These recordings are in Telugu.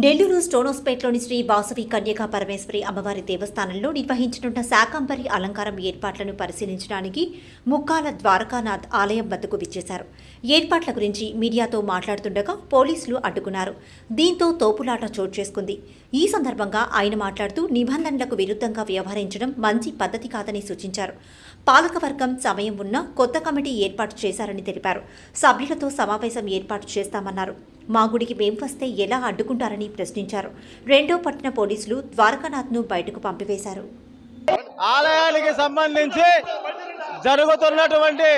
నెల్లూరు స్టోనోస్పేట్లోని శ్రీ వాసవి కన్యకా పరమేశ్వరి అమ్మవారి దేవస్థానంలో నిర్వహించనున్న శాకంబరి అలంకారం ఏర్పాట్లను పరిశీలించడానికి ముక్కాల ద్వారకానాథ్ ఆలయం వద్దకు విచ్చేశారు. ఏర్పాట్ల గురించి మీడియాతో మాట్లాడుతుండగా పోలీసులు అడ్డుకున్నారు. దీంతో తోపులాట చోటు చేసుకుంది. ఈ సందర్భంగా ఆయన మాట్లాడుతూ నిబంధనలకు విరుద్ధంగా వ్యవహరించడం మంచి పద్ధతి కాదని సూచించారు. పాలకవర్గం సమయం ఉన్నా కొత్త కమిటీ ఏర్పాటు చేశారని తెలిపారు. సభ్యులతో సమావేశం ఏర్పాటు చేస్తామన్నారు. మా గుడికి మేం వస్తే ఎలా అడ్డుకుంటారని ప్రశ్నించారు. రెండో పట్టణ పోలీసులు ద్వారకానాథ్ను బయటకు పంపివేశారు. ఆలయానికి సంబంధించినటువంటి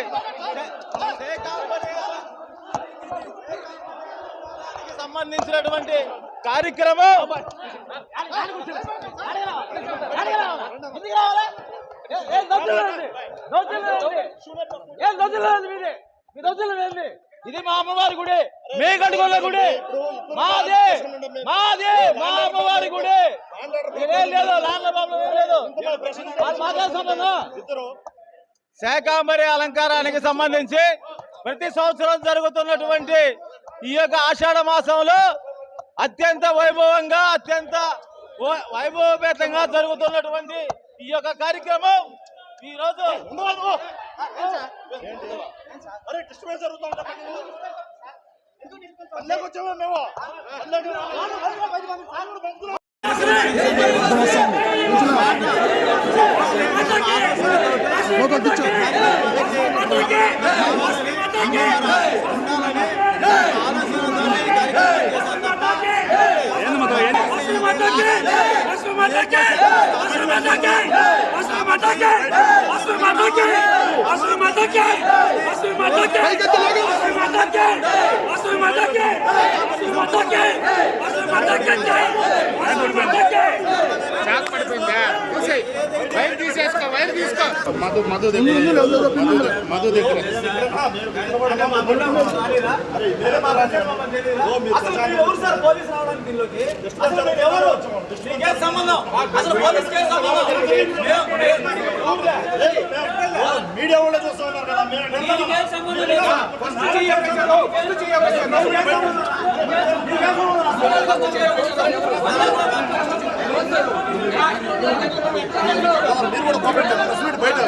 కార్యక్రమం ఇది మా అమ్మవారి గుడి, మీ కట్టుకున్న గుడి, మాదే మాదే మా అమ్మవారి గుడి. శాకంబరి అలంకారానికి సంబంధించి ప్రతి సంవత్సరం జరుగుతున్నటువంటి ఈ యొక్క ఆషాఢ మాసంలో అత్యంత వైభవంగా అత్యంత వైభవపేతంగా జరుగుతున్నటువంటి ఈ యొక్క కార్యక్రమం ఈ రోజు మధు దగ్గర మీడియా వాళ్ళు చూస్తూ ఉన్నారు కదా. బయట